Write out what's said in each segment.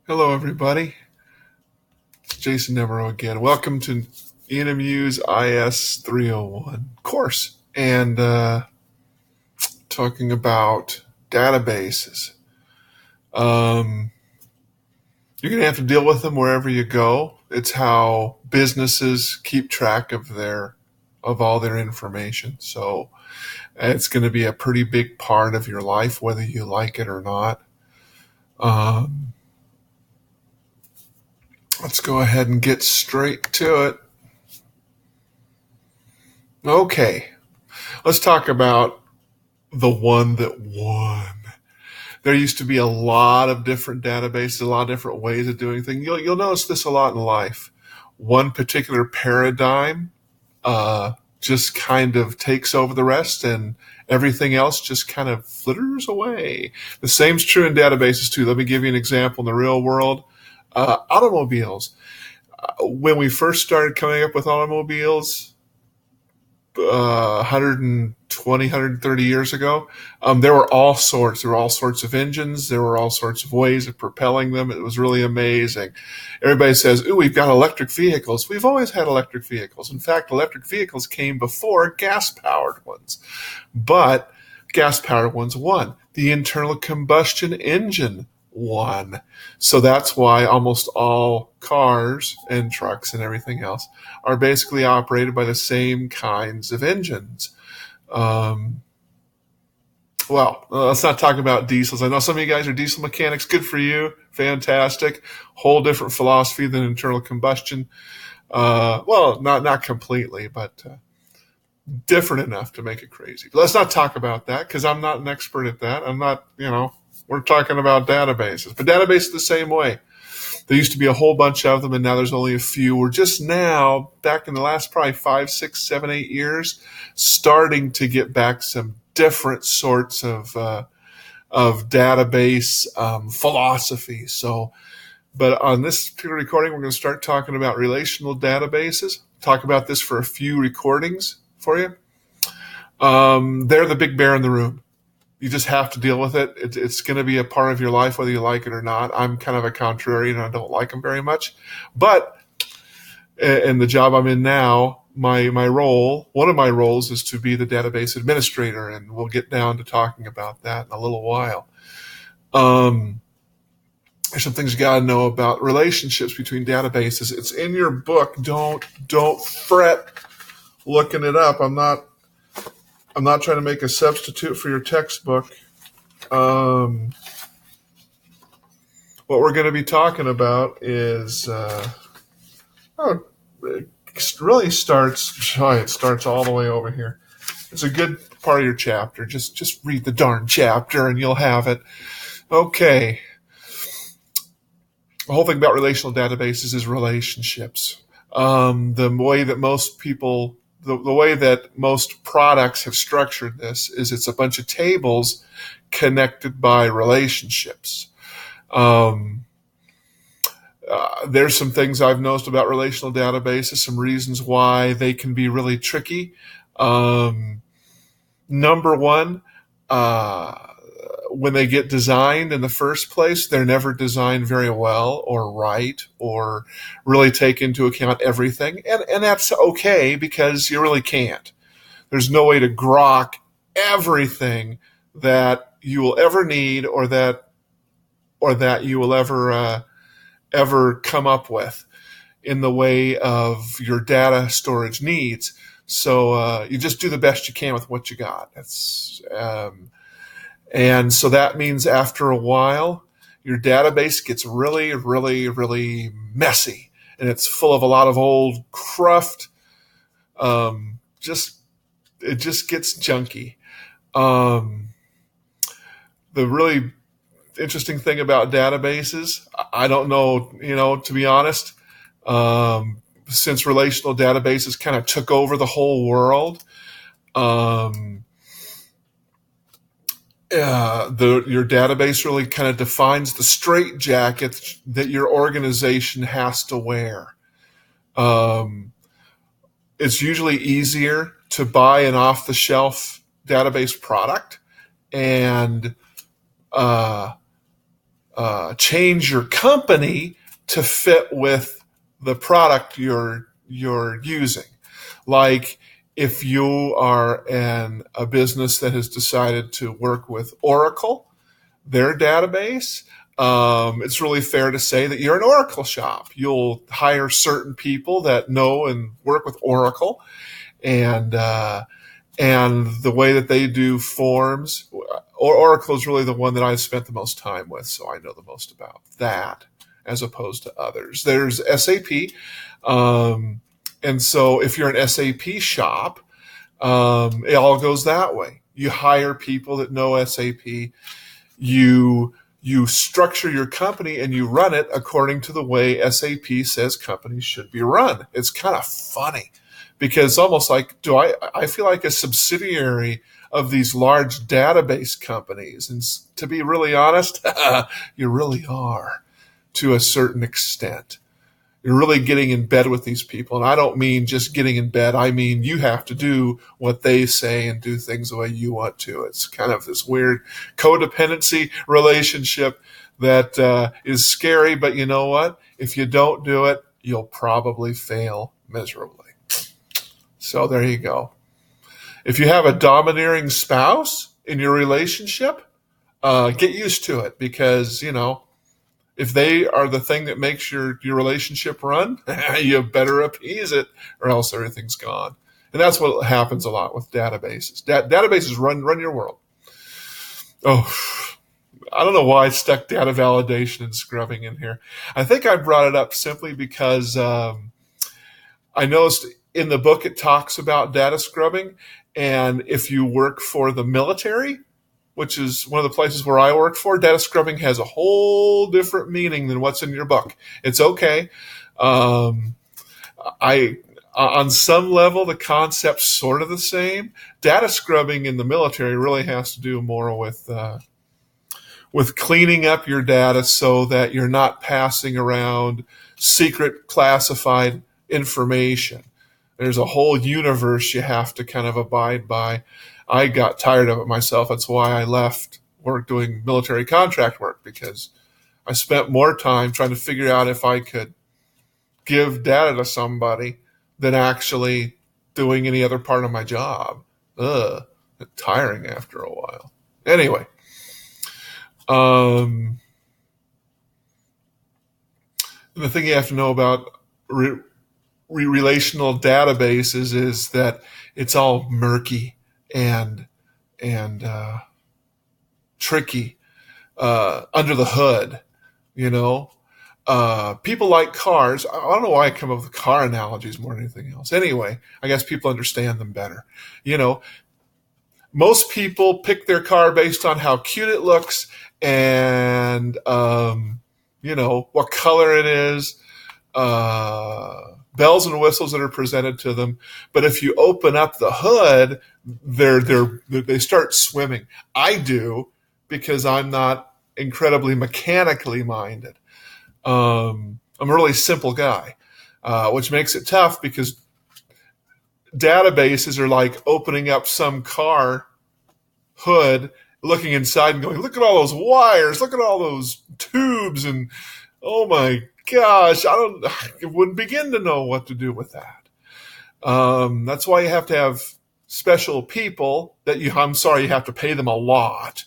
Hello, everybody. It's Jason Devereaux again. Welcome to ENMU's IS 301 course and talking about databases. You're going to have to deal with them wherever you go. It's how businesses keep track of all their information. So it's going to be a pretty big part of your life, whether you like it or not. Let's go ahead and get straight to it. Okay, let's talk about the one that won. There used to be a lot of different databases, a lot of different ways of doing things. You'll notice this a lot in life. One particular paradigm just kind of takes over the rest, and everything else just kind of flitters away. The same's true in databases too. Let me give you an example in the real world. Automobiles. When we first started coming up with automobiles, 120, 130 years ago, there were all sorts of engines. There were all sorts of ways of propelling them. It was really amazing. Everybody says, ooh, we've got electric vehicles. We've always had electric vehicles. In fact, electric vehicles came before gas-powered ones. But gas-powered ones won. The internal combustion engine won. So that's why almost all cars and trucks and everything else are basically operated by the same kinds of engines. Let's not talk about diesels. I know some of you guys are diesel mechanics. Good for you. Fantastic. Whole different philosophy than internal combustion. Not completely, but different enough to make it crazy. But let's not talk about that because I'm not an expert at that. I'm not, we're talking about databases. But databases the same way. There used to be a whole bunch of them, and now there's only a few. We're just now, back in the last probably 5, 6, 7, 8 years, starting to get back some different sorts of database philosophy. But on this particular recording, we're going to start talking about relational databases. Talk about this for a few recordings for you. They're the big bear in the room. You just have to deal with it. It's going to be a part of your life, whether you like it or not. I'm kind of a contrarian. I don't like them very much. But in the job I'm in now, one of my roles is to be the database administrator, and we'll get down to talking about that in a little while. There's some things you got to know about relationships between databases. It's in your book. Don't fret looking it up. I'm not trying to make a substitute for your textbook. What we're going to be talking about is, it really starts all the way over here. It's a good part of your chapter. Just read the darn chapter and you'll have it. Okay. The whole thing about relational databases is relationships. The way that most products have structured this is it's a bunch of tables connected by relationships. There's some things I've noticed about relational databases, some reasons why they can be really tricky. Number one, when they get designed in the first place, they're never designed very well or right or really take into account everything. And that's okay because you really can't. There's no way to grok everything that you will ever need or that you will ever come up with in the way of your data storage needs. So you just do the best you can with what you got. And so that means after a while, your database gets really, really, really messy, and it's full of a lot of old cruft. It just gets junky. The really interesting thing about databases, I don't know, to be honest, since relational databases kind of took over the whole world, your database really kind of defines the straitjacket that your organization has to wear. It's usually easier to buy an off-the-shelf database product and change your company to fit with the product you're using. Like if you are a business that has decided to work with Oracle, their database, it's really fair to say that you're an Oracle shop. You'll hire certain people that know and work with Oracle, and the way that they do forms, Oracle is really the one that I've spent the most time with, so I know the most about that as opposed to others. There's SAP, and so if you're an SAP shop, it all goes that way. You hire people that know SAP. You structure your company and you run it according to the way SAP says companies should be run. It's kind of funny because it's almost like, I feel like a subsidiary of these large database companies. And to be really honest, you really are to a certain extent. You're really getting in bed with these people. And I don't mean just getting in bed. I mean, you have to do what they say and do things the way you want to. It's kind of this weird codependency relationship that is scary. But you know what? If you don't do it, you'll probably fail miserably. So there you go. If you have a domineering spouse in your relationship, get used to it because, if they are the thing that makes your relationship run, you better appease it or else everything's gone. And that's what happens a lot with databases. Databases run your world. Oh, I don't know why I stuck data validation and scrubbing in here. I think I brought it up simply because I noticed in the book it talks about data scrubbing. And if you work for the military, which is one of the places where I worked for, data scrubbing has a whole different meaning than what's in your book. It's okay. On some level, the concept's sort of the same. Data scrubbing in the military really has to do more with cleaning up your data so that you're not passing around secret classified information. There's a whole universe you have to kind of abide by. I got tired of it myself. That's why I left work doing military contract work, because I spent more time trying to figure out if I could give data to somebody than actually doing any other part of my job. Tiring after a while. Anyway, the thing you have to know about relational databases is that it's all murky and tricky under the hood. People like cars. I don't know why I come up with car analogies more than anything else. Anyway, I guess people understand them better. Most people pick their car based on how cute it looks and what color it is, bells and whistles that are presented to them. But if you open up the hood, they start swimming. I do, because I'm not incredibly mechanically minded. I'm a really simple guy, which makes it tough because databases are like opening up some car hood, looking inside and going, look at all those wires, look at all those tubes, and oh my gosh, I wouldn't begin to know what to do with that. That's why you have to have special people that you have to pay them a lot.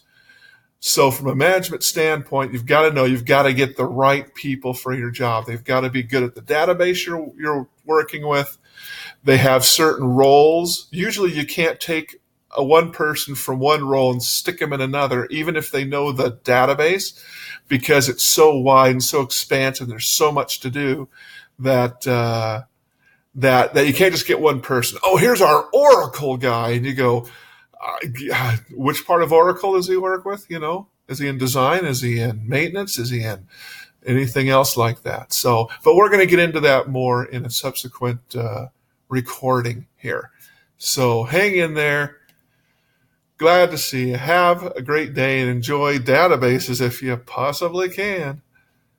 So from a management standpoint, you've got to get the right people for your job. They've got to be good at the database you're working with. They have certain roles. Usually you can't take a one person from one role and stick them in another, even if they know the database, because it's so wide and so expansive. There's so much to do that you can't just get one person. Oh, here's our Oracle guy. And you go, which part of Oracle does he work with? Is he in design? Is he in maintenance? Is he in anything else like that? So, but we're going to get into that more in a subsequent recording here. So hang in there. Glad to see you. Have a great day and enjoy databases if you possibly can.